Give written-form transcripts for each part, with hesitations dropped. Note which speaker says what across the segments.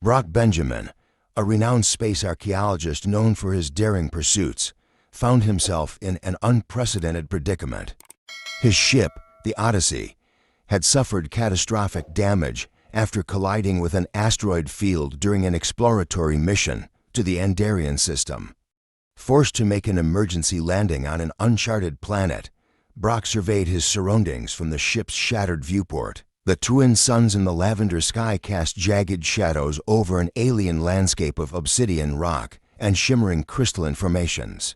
Speaker 1: Brock Benjamin, a renowned space archaeologist known for his daring pursuits, found himself in an unprecedented predicament. His ship, the Odyssey, had suffered catastrophic damage after colliding with an asteroid field during an exploratory mission to the Andarian system. Forced to make an emergency landing on an uncharted planet, Brock surveyed his surroundings from the ship's shattered viewport. The twin suns in the lavender sky cast jagged shadows over an alien landscape of obsidian rock and shimmering crystalline formations.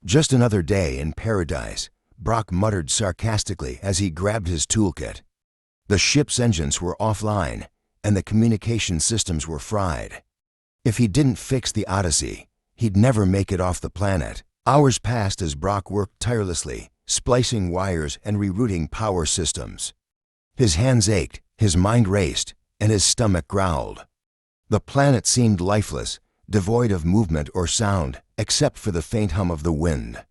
Speaker 1: "Just another day in paradise," Brock muttered sarcastically as he grabbed his toolkit. The ship's engines were offline, and the communication systems were fried. If he didn't fix the Odyssey, he'd never make it off the planet. Hours passed as Brock worked tirelessly, splicing wires and rerouting power systems. His hands ached, his mind raced, and his stomach growled. The planet seemed lifeless, devoid of movement or sound, except for the faint hum of the wind.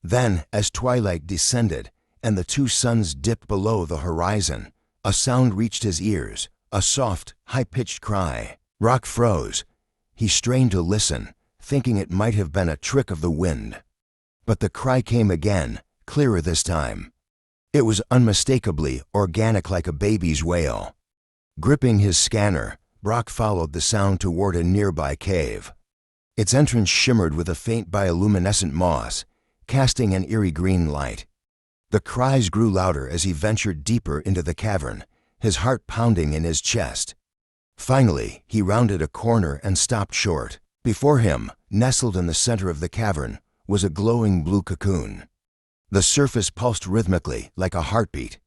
Speaker 1: Then, as twilight descended and the two suns dipped below the horizon, a sound reached his ears, a soft, high-pitched cry. Brock froze. He strained to listen, thinking it might have been a trick of the wind. But the cry came again, clearer this time. It was unmistakably organic, like a baby's wail. Gripping his scanner, Brock followed the sound toward a nearby cave. Its entrance shimmered with a faint bioluminescent moss, casting an eerie green light. The cries grew louder as he ventured deeper into the cavern, his heart pounding in his chest. Finally, he rounded a corner and stopped short. Before him, nestled in the center of the cavern, was a glowing blue cocoon. The surface pulsed rhythmically, like a heartbeat.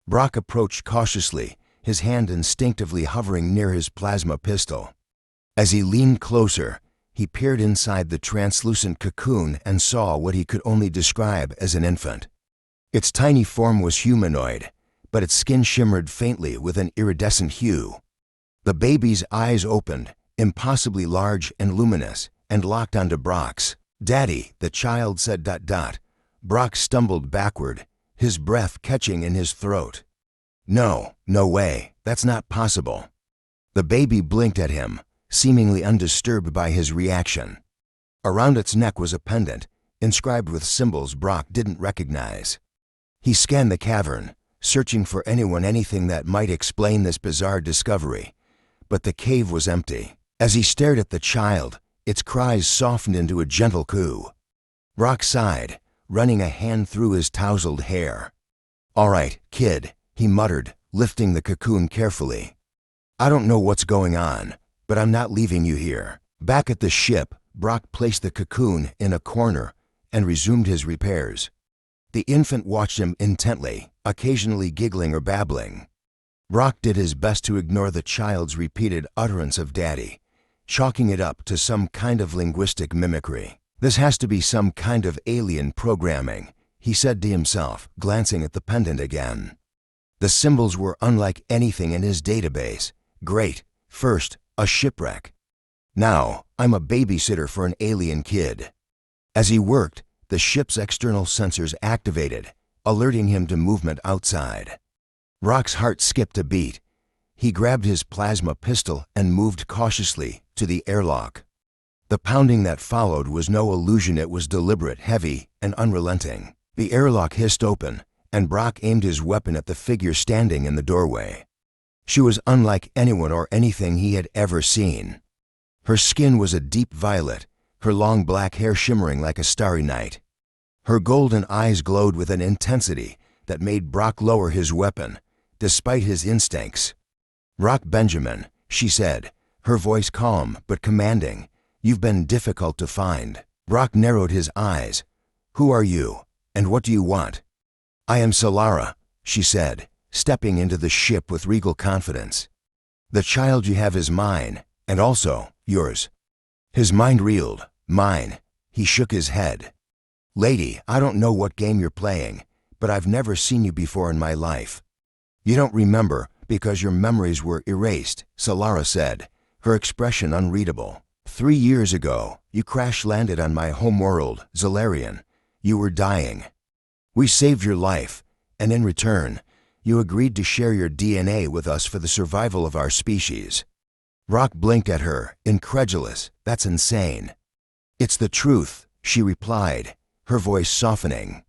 Speaker 1: Brock approached cautiously, his hand instinctively hovering near his plasma pistol. As he leaned closer, he peered inside the translucent cocoon and saw what he could only describe as an infant. Its tiny form was humanoid, but its skin shimmered faintly with an iridescent hue. The baby's eyes opened, impossibly large and luminous, and locked onto Brock's. "Daddy," the child said. Brock stumbled backward, his breath catching in his throat. No way, that's not possible." The baby blinked at him, seemingly undisturbed by his reaction. Around its neck was a pendant, inscribed with symbols Brock didn't recognize. He scanned the cavern, searching for anything that might explain this bizarre discovery, but the cave was empty. As he stared at the child, its cries softened into a gentle coo. Brock sighed, running a hand through his tousled hair. "All right, kid," he muttered, lifting the cocoon carefully. "I don't know what's going on, but I'm not leaving you here." Back at the ship, Brock placed the cocoon in a corner and resumed his repairs. The infant watched him intently, occasionally giggling or babbling. Brock did his best to ignore the child's repeated utterance of "daddy," chalking it up to some kind of linguistic mimicry. "This has to be some kind of alien programming," he said to himself, glancing at the pendant again. The symbols were unlike anything in his database. Great. First, a shipwreck. Now, I'm a babysitter for an alien kid. As he worked, the ship's external sensors activated, alerting him to movement outside. Brock's heart skipped a beat. He grabbed his plasma pistol and moved cautiously to the airlock. The pounding that followed was no illusion. It was deliberate, heavy, and unrelenting. The airlock hissed open, and Brock aimed his weapon at the figure standing in the doorway. She was unlike anyone or anything he had ever seen. Her skin was a deep violet, her long black hair shimmering like a starry night. Her golden eyes glowed with an intensity that made Brock lower his weapon, despite his instincts. "Brock Benjamin," she said, her voice calm but commanding. "You've been difficult to find." Brock narrowed his eyes. "Who are you, and what do you want?" "I am Salara," she said, stepping into the ship with regal confidence. "The child you have is mine, and also yours." His mind reeled. "Mine." He shook his head. "Lady, I don't know what game you're playing, but I've never seen you before in my life." "You don't remember because your memories were erased," Salara said, her expression unreadable. 3 years ago, you crash-landed on my homeworld, Zalarian. You were dying. We saved your life, and in return, you agreed to share your DNA with us for the survival of our species." Brock blinked at her, incredulous. That's insane. It's the truth, she replied, her voice softening.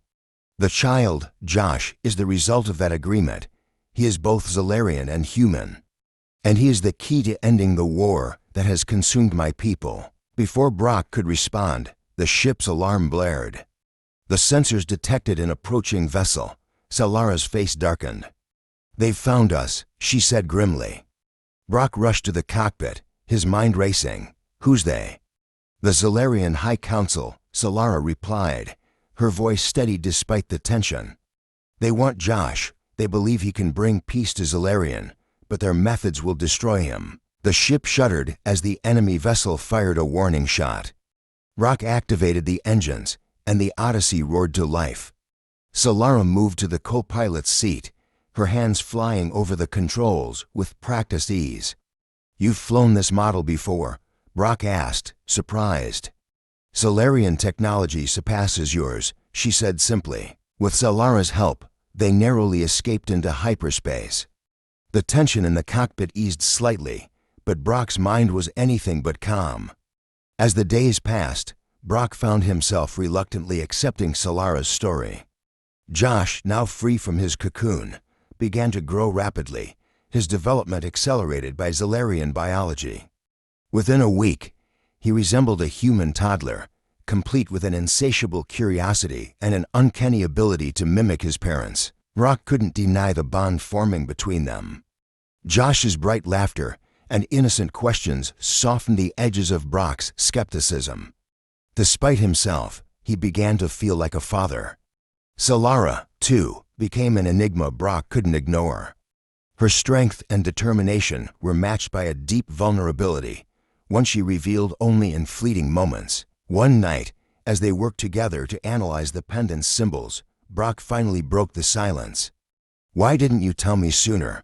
Speaker 1: The child, Josh, is the result of that agreement. He is both Salarian and human. And he is the key to ending the war that has consumed my people. Before Brock could respond, the ship's alarm blared. The sensors detected an approaching vessel. Salara's face darkened. They've found us, she said grimly. Brock rushed to the cockpit, his mind racing. Who's they? The Salarian High Council, Salara replied, her voice steady despite the tension. They want Josh. They believe he can bring peace to Salarian, but their methods will destroy him. The ship shuddered as the enemy vessel fired a warning shot. Brock activated the engines, and the Odyssey roared to life. Salara moved to the co-pilot's seat, her hands flying over the controls with practiced ease. You've flown this model before? Brock asked, surprised. Salarian technology surpasses yours, she said simply. With Salara's help, they narrowly escaped into hyperspace. The tension in the cockpit eased slightly, but Brock's mind was anything but calm. As the days passed, Brock found himself reluctantly accepting Salara's story. Josh, now free from his cocoon, began to grow rapidly, his development accelerated by Salarian biology. Within a week, he resembled a human toddler, complete with an insatiable curiosity and an uncanny ability to mimic his parents. Brock couldn't deny the bond forming between them. Josh's bright laughter and innocent questions softened the edges of Brock's skepticism. Despite himself, he began to feel like a father. Salara, too, became an enigma Brock couldn't ignore. Her strength and determination were matched by a deep vulnerability, one she revealed only in fleeting moments. One night, as they worked together to analyze the pendant's symbols, Brock finally broke the silence. Why didn't you tell me sooner?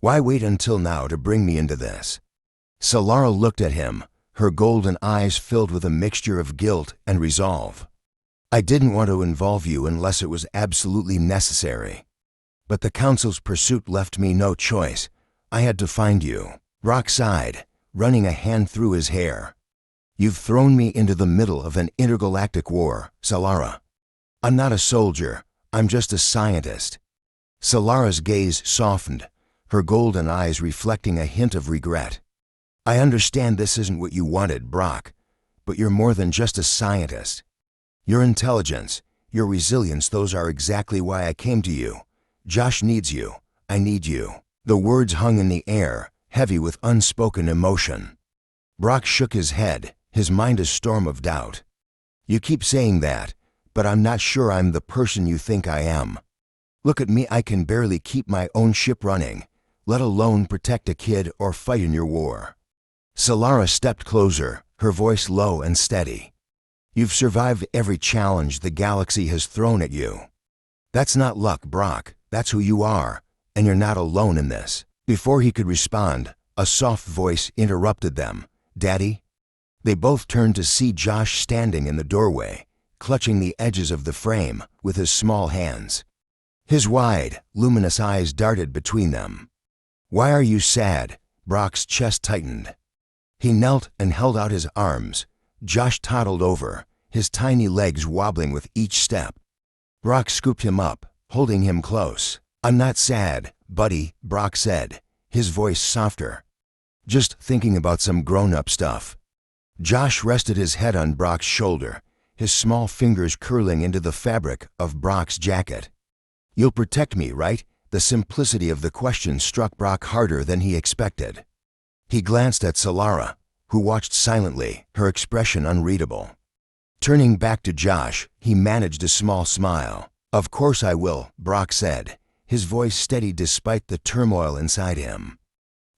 Speaker 1: Why wait until now to bring me into this? Salara looked at him, her golden eyes filled with a mixture of guilt and resolve. I didn't want to involve you unless it was absolutely necessary. But the Council's pursuit left me no choice. I had to find you. Brock sighed, running a hand through his hair. You've thrown me into the middle of an intergalactic war, Salara. I'm not a soldier. I'm just a scientist. Salara's gaze softened, her golden eyes reflecting a hint of regret. I understand this isn't what you wanted, Brock, but you're more than just a scientist. Your intelligence, your resilience, those are exactly why I came to you. Josh needs you. I need you. The words hung in the air, heavy with unspoken emotion. Brock shook his head, his mind a storm of doubt. You keep saying that, but I'm not sure I'm the person you think I am. Look at me, I can barely keep my own ship running, let alone protect a kid or fight in your war. Salara stepped closer, her voice low and steady. You've survived every challenge the galaxy has thrown at you. That's not luck, Brock. That's who you are, and you're not alone in this. Before he could respond, a soft voice interrupted them. Daddy? They both turned to see Josh standing in the doorway, clutching the edges of the frame with his small hands. His wide, luminous eyes darted between them. Why are you sad? Brock's chest tightened. He knelt and held out his arms. Josh toddled over, his tiny legs wobbling with each step. Brock scooped him up, holding him close. I'm not sad, buddy, Brock said, his voice softer. Just thinking about some grown-up stuff. Josh rested his head on Brock's shoulder, his small fingers curling into the fabric of Brock's jacket. You'll protect me, right? The simplicity of the question struck Brock harder than he expected. He glanced at Salara, who watched silently, her expression unreadable. Turning back to Josh, he managed a small smile. Of course I will, Brock said, his voice steady despite the turmoil inside him.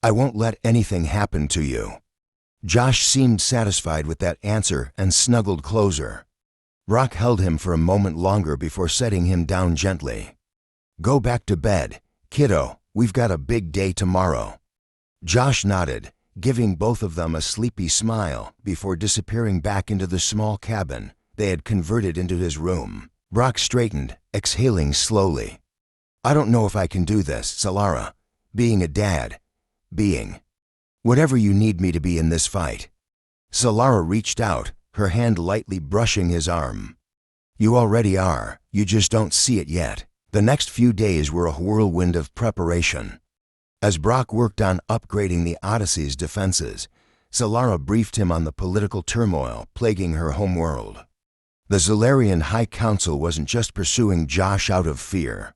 Speaker 1: I won't let anything happen to you. Josh seemed satisfied with that answer and snuggled closer. Brock held him for a moment longer before setting him down gently. Go back to bed, kiddo, we've got a big day tomorrow. Josh nodded, giving both of them a sleepy smile before disappearing back into the small cabin they had converted into his room. Brock straightened, exhaling slowly. I don't know if I can do this, Salara. Being a dad. Whatever you need me to be in this fight." Salara reached out, her hand lightly brushing his arm. "You already are, you just don't see it yet." The next few days were a whirlwind of preparation. As Brock worked on upgrading the Odyssey's defenses, Salara briefed him on the political turmoil plaguing her homeworld. The Zolarian High Council wasn't just pursuing Josh out of fear.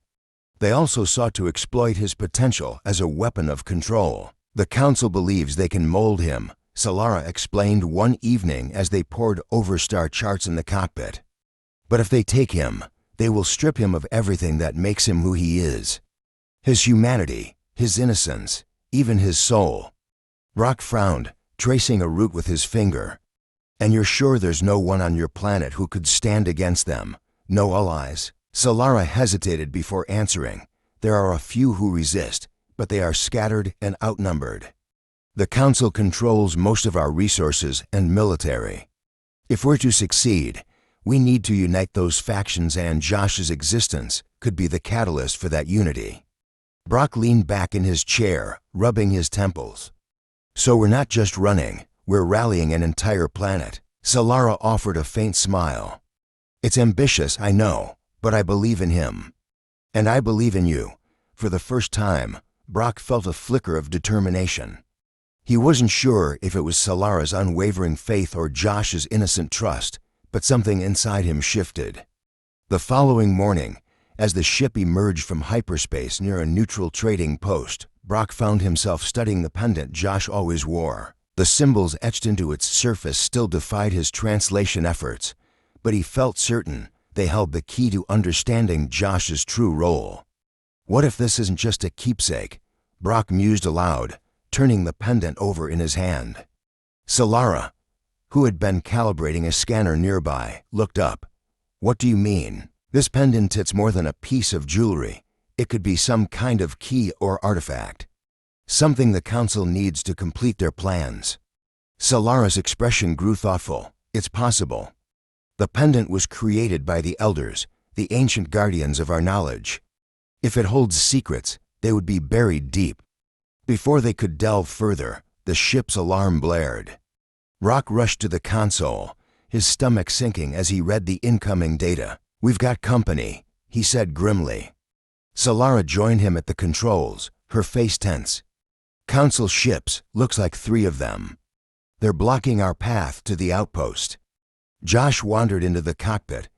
Speaker 1: They also sought to exploit his potential as a weapon of control. "The Council believes they can mold him," Salara explained one evening as they poured Overstar charts in the cockpit. "But if they take him, they will strip him of everything that makes him who he is. His humanity, his innocence, even his soul." Brock frowned, tracing a route with his finger. "And you're sure there's no one on your planet who could stand against them? No allies?" Salara hesitated before answering. "There are a few who resist, but they are scattered and outnumbered. The Council controls most of our resources and military. If we're to succeed, we need to unite those factions, and Josh's existence could be the catalyst for that unity." Brock leaned back in his chair, rubbing his temples. "So we're not just running, we're rallying an entire planet." Salara offered a faint smile. "It's ambitious, I know, but I believe in him. And I believe in you." For the first time, Brock felt a flicker of determination. He wasn't sure if it was Salara's unwavering faith or Josh's innocent trust, but something inside him shifted. The following morning, as the ship emerged from hyperspace near a neutral trading post, Brock found himself studying the pendant Josh always wore. The symbols etched into its surface still defied his translation efforts, but he felt certain they held the key to understanding Josh's true role. "What if this isn't just a keepsake?" Brock mused aloud, turning the pendant over in his hand. Salara, who had been calibrating a scanner nearby, looked up. "What do you mean?" "This pendant, it's more than a piece of jewelry. It could be some kind of key or artifact. Something the Council needs to complete their plans." Salara's expression grew thoughtful. "It's possible. The pendant was created by the Elders, the ancient guardians of our knowledge. If it holds secrets, they would be buried deep." Before they could delve further, the ship's alarm blared. Brock rushed to the console, his stomach sinking as he read the incoming data. "We've got company," he said grimly. Salara joined him at the controls, her face tense. "Council ships, looks like 3 of them. They're blocking our path to the outpost." Josh wandered into the cockpit,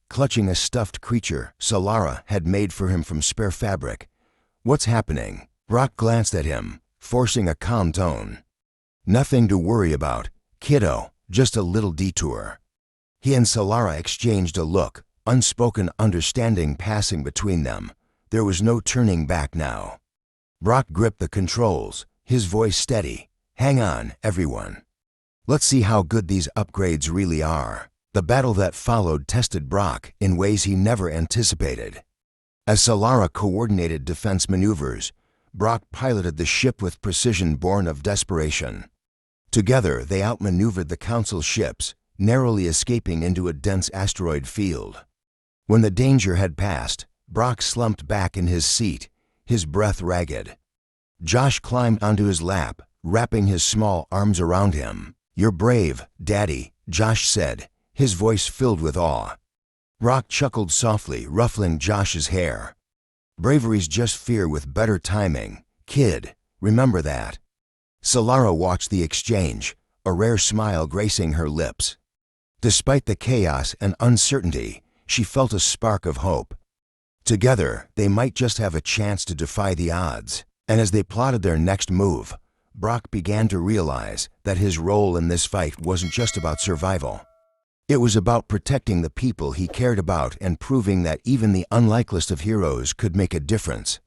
Speaker 1: clutching a stuffed creature Salara had made for him from spare fabric. "What's happening?" Brock glanced at him, forcing a calm tone. "Nothing to worry about, kiddo, just a little detour." He and Salara exchanged a look, unspoken understanding passing between them. There was no turning back now. Brock gripped the controls, his voice steady. "Hang on, everyone. Let's see how good these upgrades really are." The battle that followed tested Brock in ways he never anticipated. As Salara coordinated defense maneuvers, Brock piloted the ship with precision born of desperation. Together, they outmaneuvered the Council ships, narrowly escaping into a dense asteroid field. When the danger had passed, Brock slumped back in his seat, his breath ragged. Josh climbed onto his lap, wrapping his small arms around him. "You're brave, Daddy," Josh said, his voice filled with awe. Brock chuckled softly, ruffling Josh's hair. "Bravery's just fear with better timing. Kid, remember that." Salara watched the exchange, a rare smile gracing her lips. Despite the chaos and uncertainty, she felt a spark of hope. Together, they might just have a chance to defy the odds. And as they plotted their next move, Brock began to realize that his role in this fight wasn't just about survival. It was about protecting the people he cared about and proving that even the unlikeliest of heroes could make a difference.